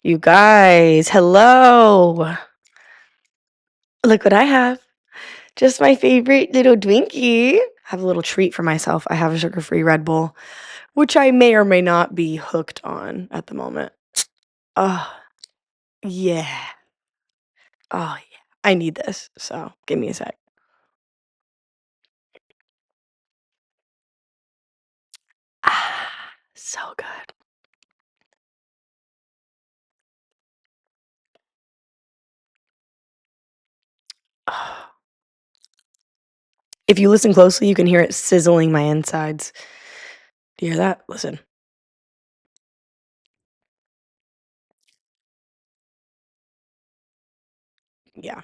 You guys, hello. Look what I have. Just my favorite little Twinkie. I have a little treat for myself. I have a sugar-free Red Bull, which I may or may not be hooked on at the moment. Oh, yeah. Oh, yeah. I need this. So give me a sec. So good. Oh. If you listen closely, you can hear it sizzling my insides. Do you hear that? Listen. Yeah.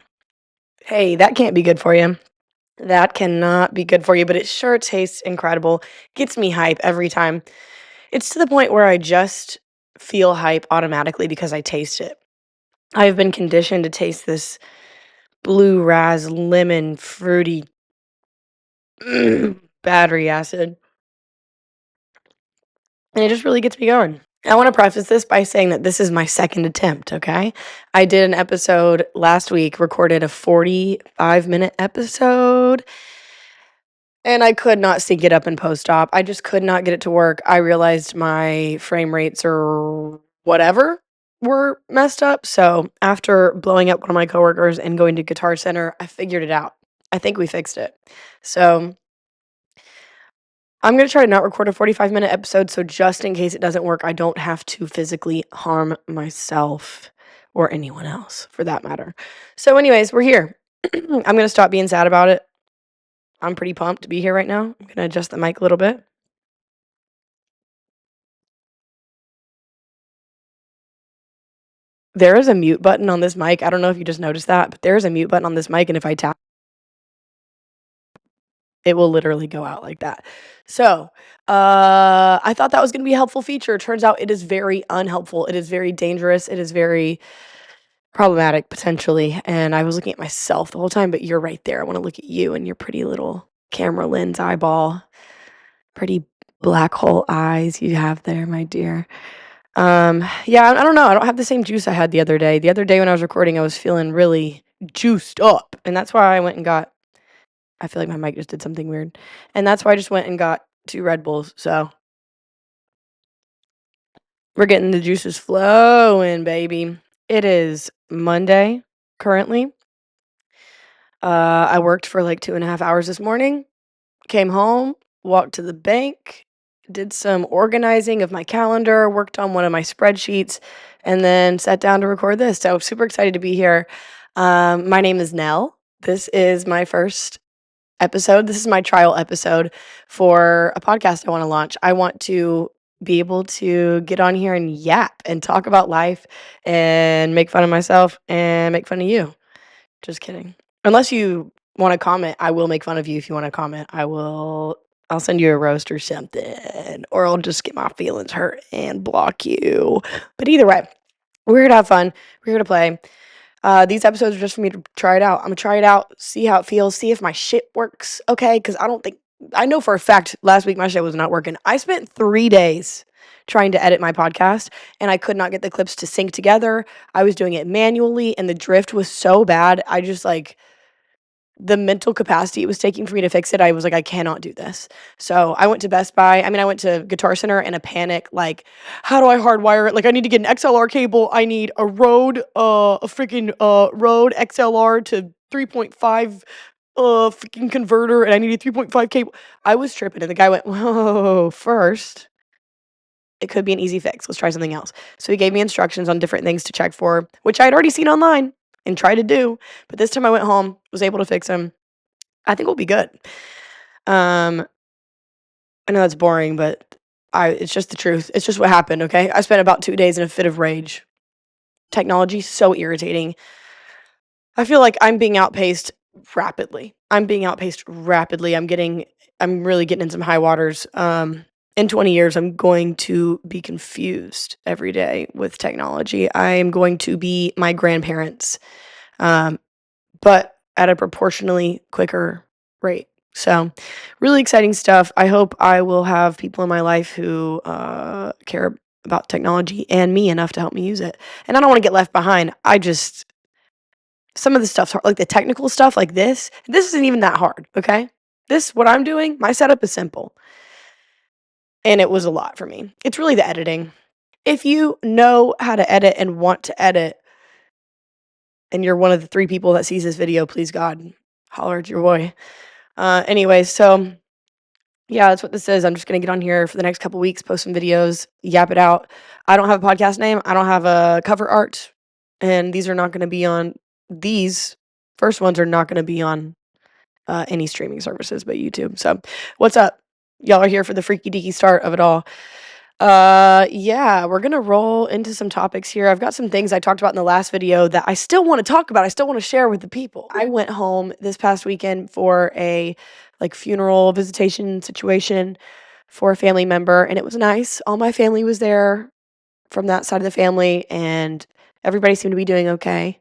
Hey, that can't be good for you. That cannot be good for you, but it sure tastes incredible. Gets me hype every time. It's to the point where I just feel hype automatically because I taste it. I've been conditioned to taste this blue raz lemon fruity battery acid, and it just really gets me going. I want to preface this by saying that this is my second attempt, okay? I did an episode last week, recorded a 45-minute episode, and I could not sync it up in post-op. I just could not get it to work. I realized my frame rates or whatever were messed up. So after blowing up one of my coworkers and going to Guitar Center, I figured it out. I think we fixed it. So I'm going to try to not record a 45-minute episode. So just in case it doesn't work, I don't have to physically harm myself or anyone else for that matter. So anyways, we're here. I'm going to stop being sad about it. I'm pretty pumped to be here right now. I'm going to adjust the mic a little bit. There is a mute button on this mic. I don't know if you just noticed that, but there is a mute button on this mic, and if I tap, it will literally go out like that. So, I thought that was gonna be a helpful feature. Turns out it is very unhelpful. It is very dangerous. It is very problematic, potentially, and I was looking at myself the whole time, but you're right there. I wanna look at you and your pretty little camera lens eyeball. Pretty black hole eyes you have there, my dear. Yeah, I don't know. I don't have the same juice I had the other day. The other day when I was recording, I was feeling really juiced up, and that's why I went and got I feel like my mic just did something weird. And that's why I just went and got 2 Red Bulls. So, we're getting the juices flowing, baby. It is Monday currently. I worked for like 2.5 hours this morning, came home, walked to the bank, did some organizing of my calendar, worked on one of my spreadsheets, and then sat down to record this. So super excited to be here. My name is Nell. This is my first episode. This is my trial episode for a podcast I want to launch. I want to be able to get on here and yap and talk about life and make fun of myself and make fun of you. Just kidding. Unless you want to comment, I will make fun of you if you want to comment. I'll send you a roast or something, or I'll just get my feelings hurt and block you. But either way, we're here to have fun. We're here to play. These episodes are just for me to try it out. I'm gonna try it out, see how it feels, see if my shit works, okay? Because I know for a fact last week my shit was not working. I spent 3 days trying to edit my podcast, and I could not get the clips to sync together. I was doing it manually, and the drift was so bad. I just like the mental capacity it was taking for me to fix it, I was like, I cannot do this. So I went to Best Buy. I mean, I went to Guitar Center in a panic, like, how do I hardwire it? Like, I need to get an XLR cable. I need a Rode, a freaking Rode XLR to 3.5 freaking converter, and I need a 3.5 cable. I was tripping, and the guy went, whoa, first, it could be an easy fix. Let's try something else. So he gave me instructions on different things to check for, which I had already seen online and tried to do. But this time I went home, was able to fix them. I think we'll be good. I know that's boring, but it's just the truth. It's just what happened, okay? I spent about 2 days in a fit of rage. Technology's so irritating. I feel like I'm being outpaced rapidly. I'm really getting in some high waters. In 20 years, I'm going to be confused every day with technology. I am going to be my grandparents, but at a proportionally quicker rate. So, really exciting stuff. I hope I will have people in my life who care about technology and me enough to help me use it. And I don't wanna get left behind. Some of the stuff's hard, like the technical stuff like this isn't even that hard, okay? What I'm doing, my setup is simple, and it was a lot for me. It's really the editing. If you know how to edit and want to edit, and you're one of the 3 people that sees this video, please God, holler at your boy. Anyways, so yeah, that's what this is. I'm just gonna get on here for the next couple weeks, post some videos, yap it out. I don't have a podcast name. I don't have a cover art, and these first ones are not gonna be on any streaming services but YouTube. So, what's up? Y'all are here for the freaky deaky start of it all. Yeah, we're gonna roll into some topics here. I've got some things I talked about in the last video that I still want to talk about. I still want to share with the people. I went home this past weekend for a funeral visitation situation for a family member, and it was nice. All my family was there from that side of the family, and everybody seemed to be doing okay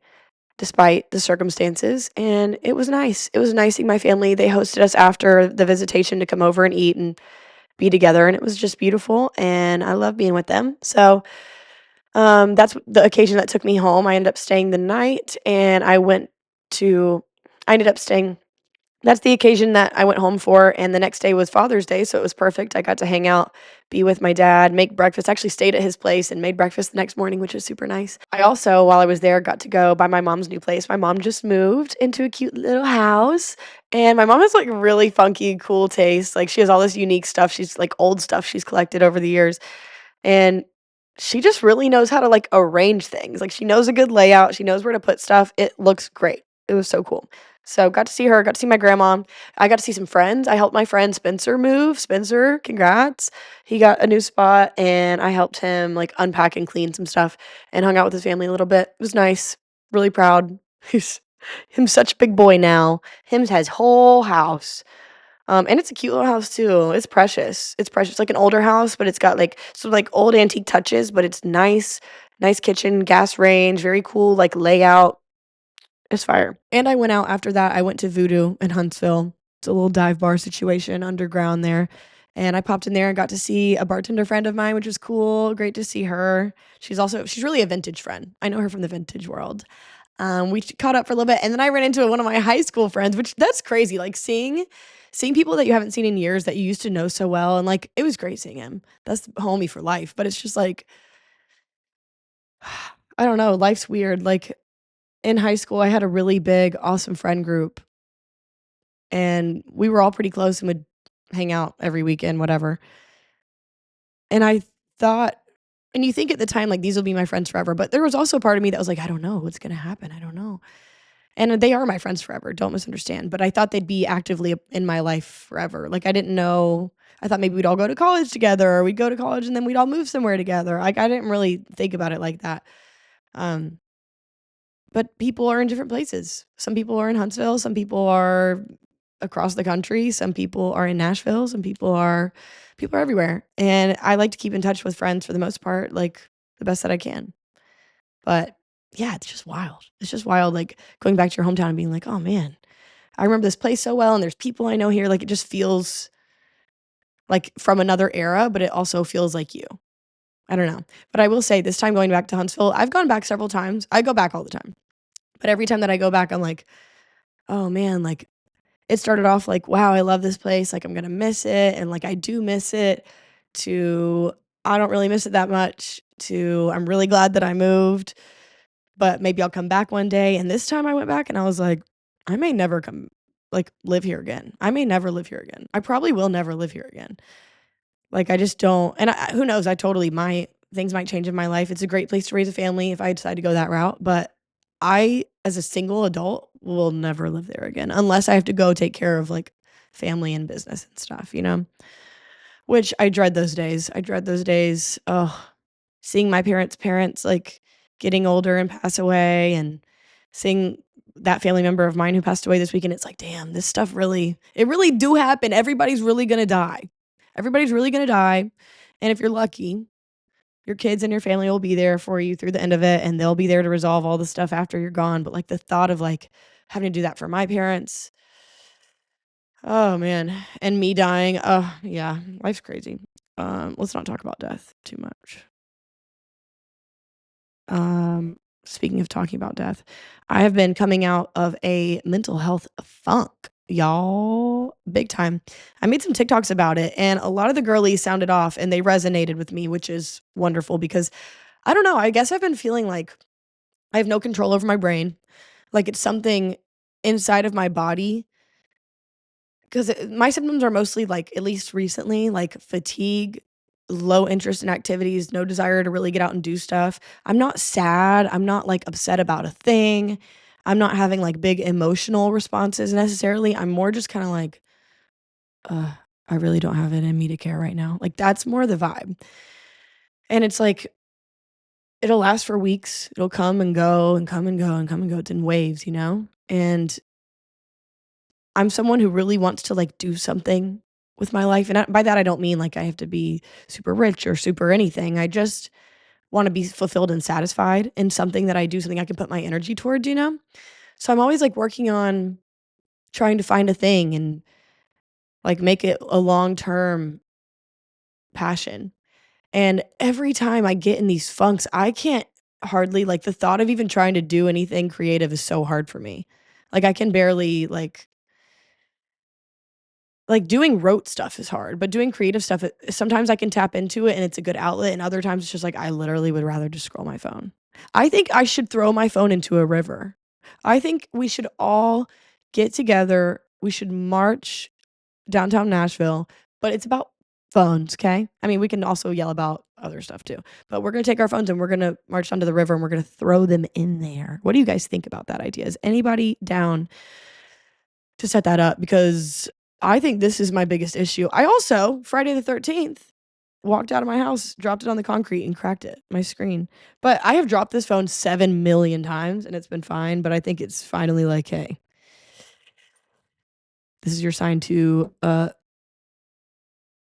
despite the circumstances, and it was nice. It was nice seeing my family. They hosted us after the visitation to come over and eat and be together, and it was just beautiful, and I love being with them. So, that's the occasion that took me home. I ended up staying the night, and I ended up staying that's the occasion that I went home for, and the next day was Father's Day, so it was perfect. I got to hang out, be with my dad, make breakfast. I actually stayed at his place and made breakfast the next morning, which was super nice. I also, while I was there, got to go by my mom's new place. My mom just moved into a cute little house, and my mom has, really funky, cool taste. She has all this unique stuff. She's old stuff she's collected over the years, and she just really knows how to, arrange things. She knows a good layout, she knows where to put stuff. It looks great. It was so cool. So, got to see her, got to see my grandma. I got to see some friends. I helped my friend Spencer move. Spencer, congrats. He got a new spot, and I helped him, unpack and clean some stuff and hung out with his family a little bit. It was nice. Really proud. Him's such a big boy now. Him's has whole house. And it's a cute little house too. It's precious. It's precious. Like an older house, but it's got old antique touches, but it's nice. Nice kitchen, gas range, very cool layout. It's fire. And I went out after that. I went to Voodoo in Huntsville. It's a little dive bar situation underground there. And I popped in there and got to see a bartender friend of mine, which was cool. Great to see her. She's really a vintage friend. I know her from the vintage world. We caught up for a little bit, and then I ran into one of my high school friends, which that's crazy. Seeing people that you haven't seen in years that you used to know so well, and it was great seeing him. That's homie for life. But it's just I don't know, life's weird. In high school, I had a really big, awesome friend group, and we were all pretty close and would hang out every weekend, whatever. And I thought, and you think at the time, these will be my friends forever. But there was also a part of me that was like, I don't know what's gonna happen. I don't know. And they are my friends forever, don't misunderstand, but I thought they'd be actively in my life forever. I didn't know. I thought maybe we'd all go to college together, or we'd go to college and then we'd all move somewhere together. I didn't really think about it like that. Um, but people are in different places. Some people are in Huntsville, some people are across the country, some people are in Nashville, people are everywhere. And I like to keep in touch with friends for the most part, the best that I can. But yeah, it's just wild. It's just wild, going back to your hometown and being like, "Oh, man, I remember this place so well, and there's people I know here." It just feels like from another era, but it also feels like you. I don't know. But I will say this time going back to Huntsville, I've gone back several times. I go back all the time. But every time that I go back, I'm like, "Oh, man," it started off wow, I love this place, I'm gonna miss it, and I do miss it, to I don't really miss it that much, to I'm really glad that I moved, but maybe I'll come back one day. And this time I went back and I was like, I may never live here again. I may never live here again. I probably will never live here again. I just don't, and who knows? Things might change in my life. It's a great place to raise a family if I decide to go that route, but as a single adult, will never live there again unless I have to go take care of family and business and stuff, which I dread those days. I dread those days. Oh, seeing my parents, getting older and pass away, and seeing that family member of mine who passed away this weekend, it's like, damn, this stuff it really do happen. Everybody's really gonna die. Everybody's really gonna die. And if you're lucky, your kids and your family will be there for you through the end of it, and they'll be there to resolve all the stuff after you're gone. But the thought of having to do that for my parents, oh man, and me dying, oh yeah, life's crazy. Let's not talk about death too much. Um, Speaking of talking about death, I have been coming out of a mental health funk, y'all, big time. I made some TikToks about it, and a lot of the girlies sounded off and they resonated with me, which is wonderful because I don't know, I guess I've been feeling like I have no control over my brain. Like it's something inside of my body. Because my symptoms are mostly, like, at least recently, like, fatigue, low interest in activities, no desire to really get out and do stuff. I'm not sad, I'm not, like, upset about a thing. I'm not having, like, big emotional responses necessarily. I'm more just kinda like, "Ugh, I really don't have it in me to care right now." Like, that's more the vibe. And it's like, it'll last for weeks. It'll come and go and come and go and come and go. It's in waves, you know? And I'm someone who really wants to, like, do something with my life, and by that, I don't mean, like, I have to be super rich or super anything. I just wanna be fulfilled and satisfied in something that I do, something I can put my energy towards, you know? So I'm always, like, working on trying to find a thing and, like, make it a long-term passion, and every time I get in these funks, I can't hardly like, the thought of even trying to do anything creative is so hard for me. Like, I can barely, doing rote stuff is hard, but doing creative stuff, sometimes I can tap into it and it's a good outlet, and other times it's just like I literally would rather just scroll my phone. I think I should throw my phone into a river. I think we should all get together. We should march downtown Nashville, but it's about phones, okay? I mean, we can also yell about other stuff too, but we're gonna take our phones and we're gonna march down to the river and we're gonna throw them in there. What do you guys think about that idea? Is anybody down to set that up? Because I think this is my biggest issue. I also, Friday the 13th, walked out of my house, dropped it on the concrete, and cracked it, my screen. But I have dropped this phone 7 million times and it's been fine. But I think it's finally like, hey, this is your sign to,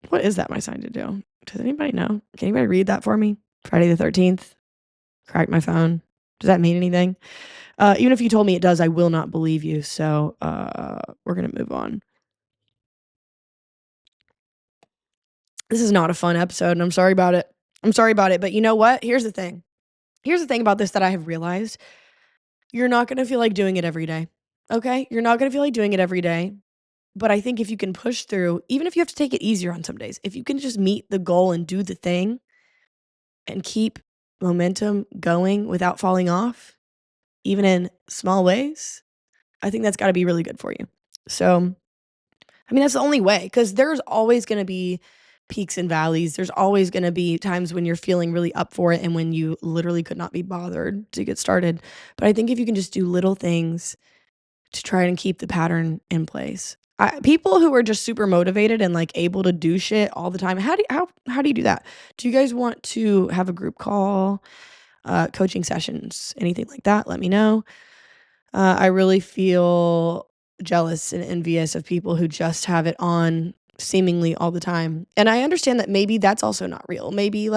what is that my sign to do? Does anybody know? Can anybody read that for me? Friday the 13th, cracked my phone. Does that mean anything? Even if you told me it does, I will not believe you. So we're going to move on. This is not a fun episode, and I'm sorry about it. I'm sorry about it, but you know what? Here's the thing. Here's the thing about this that I have realized. You're not gonna feel like doing it every day, okay? You're not gonna feel like doing it every day, but I think if you can push through, even if you have to take it easier on some days, if you can just meet the goal and do the thing and keep momentum going without falling off, even in small ways, I think that's gotta be really good for you. So I mean, that's the only way, because there's always gonna be peaks and valleys. There's always gonna be times when you're feeling really up for it and when you literally could not be bothered to get started. But I think if you can just do little things to try and keep the pattern in place. People who are just super motivated and, like, able to do shit all the time, how do you do that? Do you guys want to have a group call, coaching sessions, anything like that? Let me know. I really feel jealous and envious of people who just have it on seemingly all the time. And I understand that maybe that's also not real. Maybe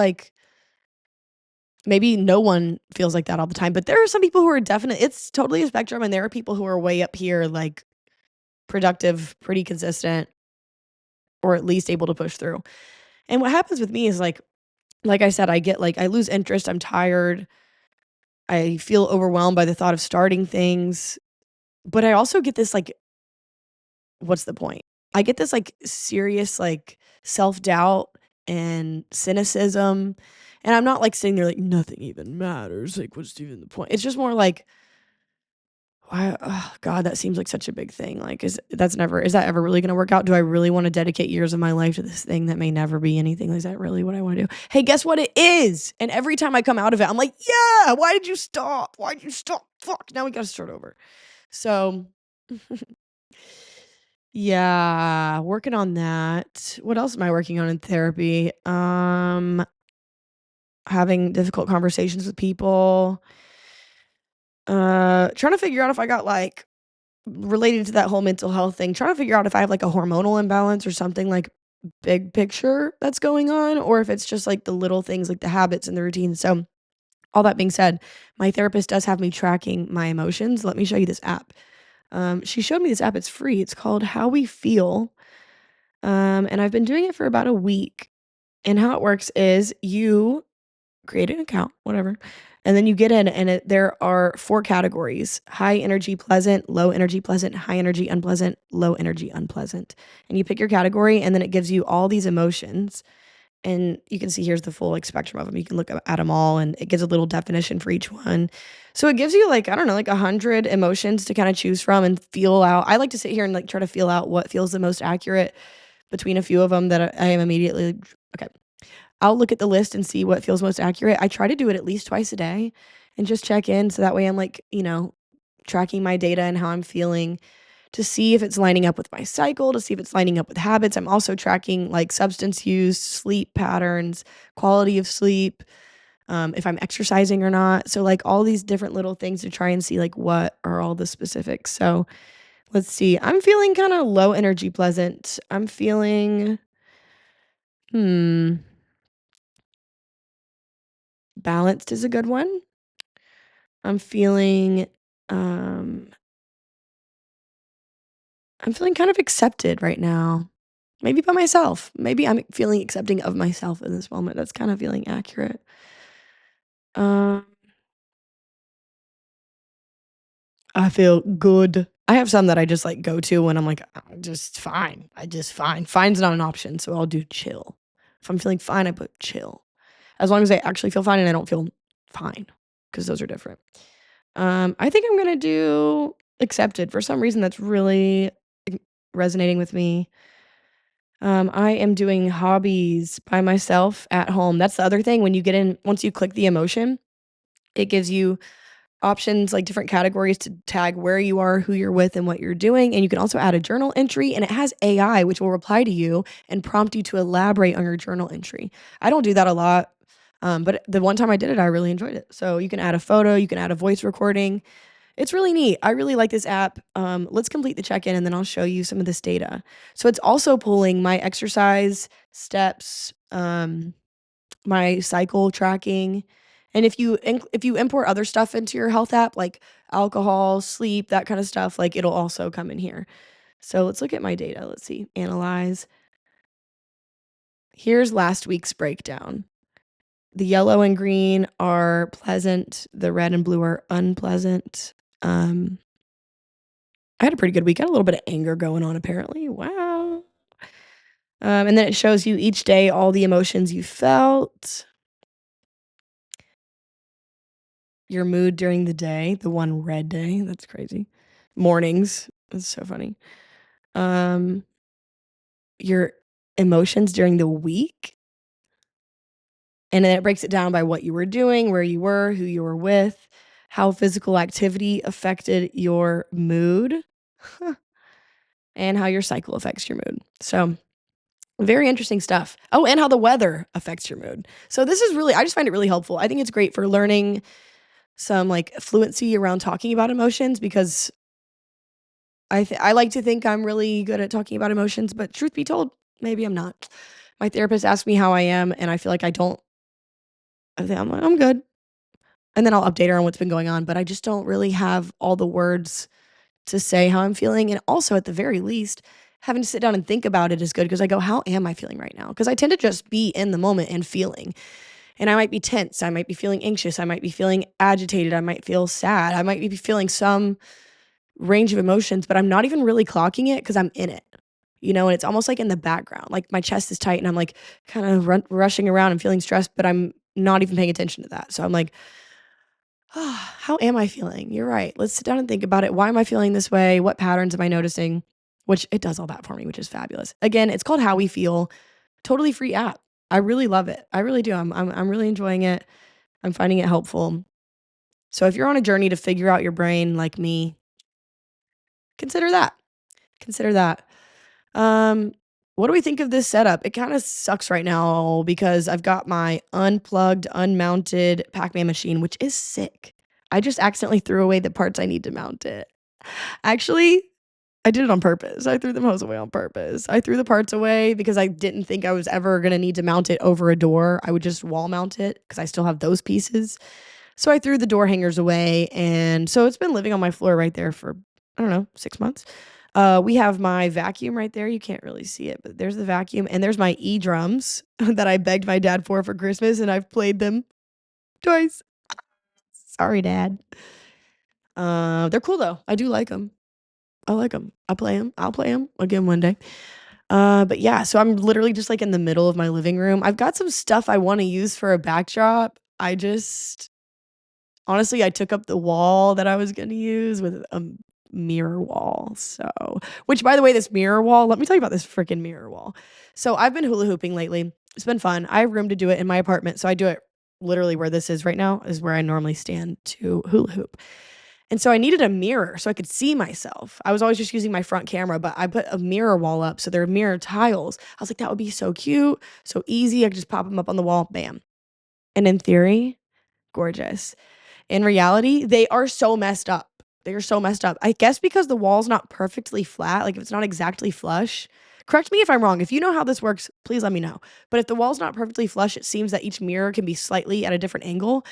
no one feels like that all the time, but there are some people who are definite it's totally a spectrum, and there are people who are way up here, like, productive, pretty consistent, or at least able to push through. And what happens with me is, like I said, I lose interest, I'm tired, I feel overwhelmed by the thought of starting things, but I also get this, like, what's the point? I get this, like, serious, like, self-doubt and cynicism, and I'm not, like, sitting there like, "Nothing even matters, like, what's even the point?" It's just more like, "Why God, that seems like such a big thing, like, is that ever really gonna work out? Do I really wanna dedicate years of my life to this thing that may never be anything? Is that really what I wanna do?" Hey, guess what? It is! And every time I come out of it, I'm like, "Yeah! Why did you stop? Why did you stop? Fuck, now we gotta start over." So yeah, working on that. What else am I working on in therapy? Having difficult conversations with people. Trying to figure out if I got like related to that whole mental health thing, trying to figure out if I have like a hormonal imbalance or something like big picture that's going on, or if it's just like the little things like the habits and the routines. So, all that being said, my therapist does have me tracking my emotions. Let me show you this app. She showed me this app. It's free. It's called How We Feel. And I've been doing it for about a week. And how it works is you create an account, whatever. And then you get in, and there are 4 categories: high energy pleasant, low energy pleasant, high energy unpleasant, low energy unpleasant. And you pick your category, and then it gives you all these emotions. And you can see here's the full, like, spectrum of them. You can look at them all, and it gives a little definition for each one. So it gives you, like, I don't know, like 100 emotions to kinda choose from and feel out. I like to sit here and, like, try to feel out what feels the most accurate between a few of them that I am immediately okay. I'll look at the list and see what feels most accurate. I try to do it at least twice a day and just check in so that way I'm, like, tracking my data and how I'm feeling to see if it's lining up with my cycle, to see if it's lining up with habits. I'm also tracking, like, substance use, sleep patterns, quality of sleep, if I'm exercising or not. So, like, all these different little things to try and see, like, what are all the specifics. So, let's see. I'm feeling kinda low energy pleasant. I'm feeling, hmm, balanced is a good one. I'm feeling, um I'm feeling kind of accepted right now. Maybe by myself. Maybe I'm feeling accepting of myself in this moment. That's kinda feeling accurate. Um, I feel good. I have some that I just, like, go to when I'm like, just fine. I just fine." Fine's not an option, so I'll do chill. If I'm feeling fine, I put chill. As long as I actually feel fine and I don't feel fine, because those are different. I think I'm gonna do accepted. For some reason, that's really resonating with me. I am doing hobbies by myself at home. That's the other thing when you get in once you click the emotion, it gives you options, like different categories to tag where you are, who you're with, and what you're doing, and you can also add a journal entry, and it has AI, which will reply to you and prompt you to elaborate on your journal entry. I don't do that a lot, but the one time I did it, I really enjoyed it. So you can add a photo, you can add a voice recording. It's really neat. I really like this app. Let's complete the check-in, and then I'll show you some of this data. So it's also pulling my exercise, steps, my cycle tracking, and if you import other stuff into your health app, like alcohol, sleep, that kinda stuff, like, it'll also come in here. So let's look at my data. Let's see, analyze. Here's last week's breakdown. The yellow and green are pleasant, the red and blue are unpleasant. Um I had a pretty good week. I had a little bit of anger going on apparently. Wow. And then it shows you each day all the emotions you felt, your mood during the day, the one red day. That's crazy. Mornings. That's so funny. Um, your emotions during the week. And then it breaks it down by what you were doing, where you were, who you were with, how physical activity affected your mood, and how your cycle affects your mood. So very interesting stuff. Oh, and how the weather affects your mood. So this is really I just find it really helpful. I think it's great for learning some, like, fluency around talking about emotions because I like to think I'm really good at talking about emotions, but truth be told, maybe I'm not. My therapist asks me how I am, and I feel like I don't I think I'm like, "I'm good." And then I'll update her on what's been going on, but I just don't really have all the words to say how I'm feeling, and also, at the very least, having to sit down and think about it is good because I go, "How am I feeling right now?" Because I tend to just be in the moment and feeling, and I might be tense, I might be feeling anxious, I might be feeling agitated, I might feel sad, I might be feeling some range of emotions, but I'm not even really clocking it because 'cause I'm in it, and it's almost like in the background, like, my chest is tight and I'm, like, kinda rushing around and feeling stressed, but I'm not even paying attention to that, so I'm like, how am I feeling? You're right. Let's sit down and think about it. Why am I feeling this way? What patterns am I noticing?" Which it does all that for me, which is fabulous. Again, it's called How We Feel. Totally free app. I really love it. I really do. I'm really enjoying it. I'm finding it helpful. So if you're on a journey to figure out your brain like me, consider that. Consider that. Um, what do we think of this setup? It kinda sucks right now because I've got my unplugged, unmounted Pac-Man machine, which is sick. I just accidentally threw away the parts I need to mount it. Actually, I did it on purpose. I threw the hose away on purpose. I threw the parts away because I didn't think I was ever gonna need to mount it over a door. I would just wall mount it because I still have those pieces. So I threw the door hangers away, and so it's been living on my floor right there for, I don't know, 6 months. We have my vacuum right there. You can't really see it, but there's the vacuum, and there's my E-drums that I begged my dad for Christmas, and I've played them. Twice. Sorry, Dad. They're cool though. I do like them. I like them. I play them. I'll play them again one day. But yeah, so I'm literally just like in the middle of my living room. I've got some stuff I want to use for a backdrop. I just honestly, I took up the wall that I was going to use with a mirror wall. So, which by the way, this mirror wall, let me tell you about this freaking mirror wall. So, I've been hula hooping lately. It's been fun. I have room to do it in my apartment. So, I do it literally where this is right now, is where I normally stand to hula hoop. And so I needed a mirror so I could see myself. I was always just using my front camera, but I put a mirror wall up. So there are mirror tiles. I was like, that would be so cute, so easy. I could just pop them up on the wall. Bam. And in theory, gorgeous. In reality, they are so messed up. They are so messed up. I guess because the wall's not perfectly flat, like if it's not exactly flush. Correct me if I'm wrong. If you know how this works, please let me know. But if the wall's not perfectly flush, it seems that each mirror can be slightly at a different angle.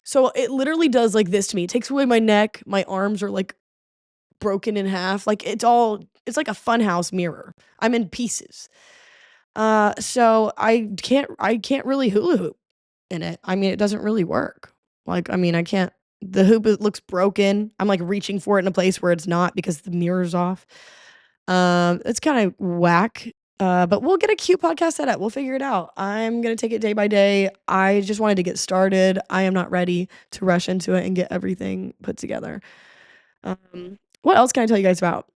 So it literally does like this to me. It takes away my neck. My arms are like broken in half. Like it's like a funhouse mirror. I'm in pieces. So I can't really hula hoop in it. I mean, it doesn't really work. Like, I mean, I can't the hoop looks broken. I'm like reaching for it in a place where it's not because the mirror's off. It's kind of whack. But we'll get a cute podcast set up. We'll figure it out. I'm gonna take it day by day. I just wanted to get started. I am not ready to rush into it and get everything put together. What else can I tell you guys about?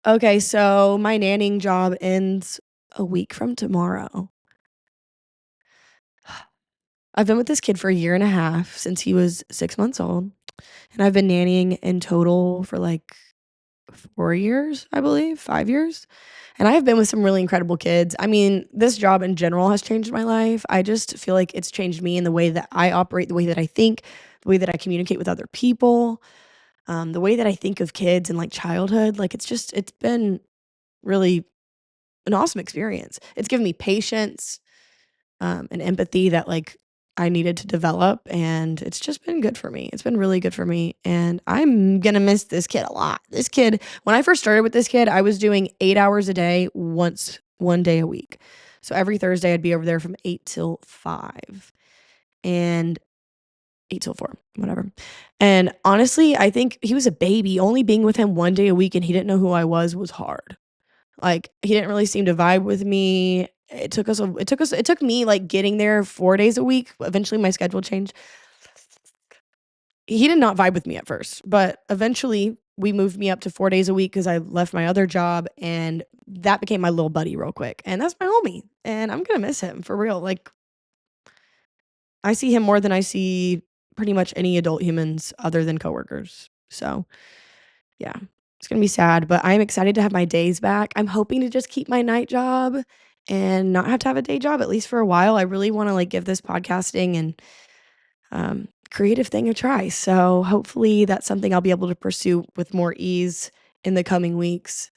Okay, so my nannying job ends a week from tomorrow. I've been with this kid for a year and a half since he was 6 months old, and I've been nannying in total for like 4 years, I believe, 5 years. And I've been with some really incredible kids. I mean, this job in general has changed my life. I just feel like it's changed me in the way that I operate, the way that I think, the way that I communicate with other people, the way that I think of kids and like childhood. Like it's been really an awesome experience. It's given me patience, and empathy that like I needed to develop, and it's just been good for me. It's been really good for me, and I'm gonna miss this kid a lot. This kid, when I first started with this kid, I was doing 8 hours a day, one day a week. So every Thursday, I'd be over there from 8 till 5, and 8 till 4, whatever. And honestly, I think he was a baby. Only being with him one day a week, and he didn't know who I was hard. Like, he didn't really seem to vibe with me. It took me, like, getting there 4 days a week. Eventually, my schedule changed. He did not vibe with me at first, but eventually, we moved me up to 4 days a week because I left my other job, and that became my little buddy real quick, and that's my homie, and I'm gonna miss him for real. Like, I see him more than I see pretty much any adult humans other than coworkers. So, yeah, it's gonna be sad, but I'm excited to have my days back. I'm hoping to just keep my night job and not have to have a day job, at least for a while. I really wanna, like, give this podcasting and, creative thing a try. So, hopefully, that's something I'll be able to pursue with more ease in the coming weeks.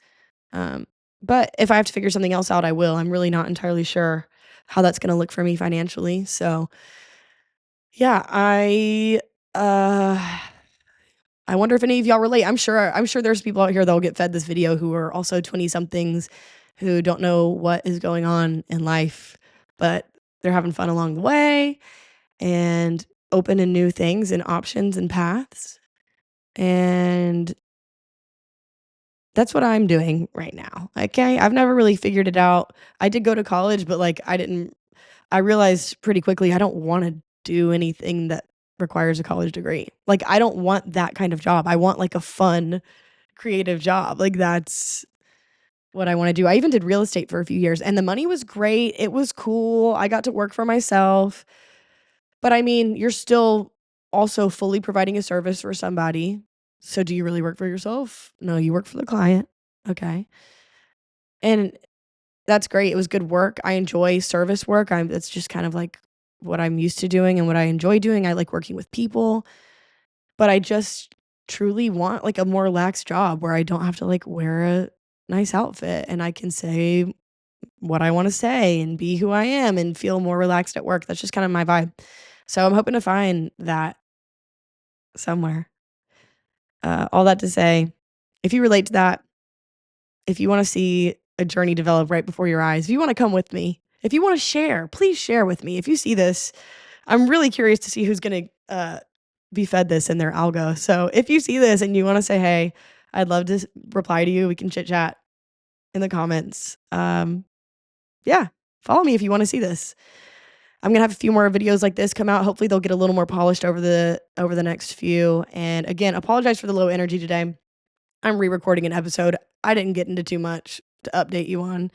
Um, but if I have to figure something else out, I will. I'm really not entirely sure how that's gonna look for me financially. So, yeah, uh I wonder if any of y'all relate. I'm sure there's people out here that will get fed this video who are also 20 somethings who don't know what is going on in life, but they're having fun along the way and open to new things and options and paths. And that's what I'm doing right now. Okay. I've never really figured it out. I did go to college, but like I realized pretty quickly I don't want to do anything that requires a college degree. Like I don't want that kind of job. I want like a fun, creative job. Like that's what I want to do. I even did real estate for a few years and the money was great. It was cool. I got to work for myself. But I mean, you're still also fully providing a service for somebody. So do you really work for yourself? No, you work for the client. Okay. And that's great. It was good work. I enjoy service work. That's just kind of like what I'm used to doing and what I enjoy doing. I like working with people, but I just truly want like a more relaxed job where I don't have to like wear a nice outfit and I can say what I want to say and be who I am and feel more relaxed at work. That's just kind of my vibe. So I'm hoping to find that somewhere. All that to say, if you relate to that, if you wanna see a journey develop right before your eyes, if you wanna come with me, if you wanna share, please share with me. If you see this, I'm really curious to see who's gonna be fed this in their algo. So if you see this and you want to say hey, I'd love to reply to you. We can chit chat in the comments. Yeah, follow me if you want to see this. I'm gonna have a few more videos like this come out. Hopefully they'll get a little more polished over the next few. And again, apologize for the low energy today. I'm re-recording an episode I didn't get into too much to update you on.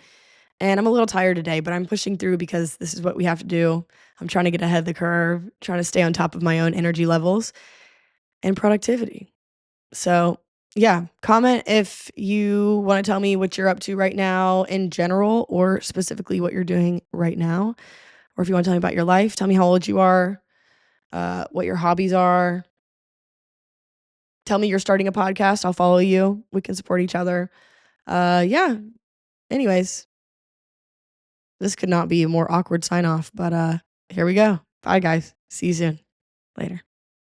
And I'm a little tired today, but I'm pushing through because this is what we have to do. I'm trying to get ahead of the curve, trying to stay on top of my own energy levels and productivity. So, yeah, comment if you want to tell me what you're up to right now in general or specifically what you're doing right now. Or if you want to tell me about your life, tell me how old you are, what your hobbies are. Tell me you're starting a podcast. I'll follow you. We can support each other. Yeah. Anyways, this could not be a more awkward sign off, but here we go. Bye, guys. See you soon. Later.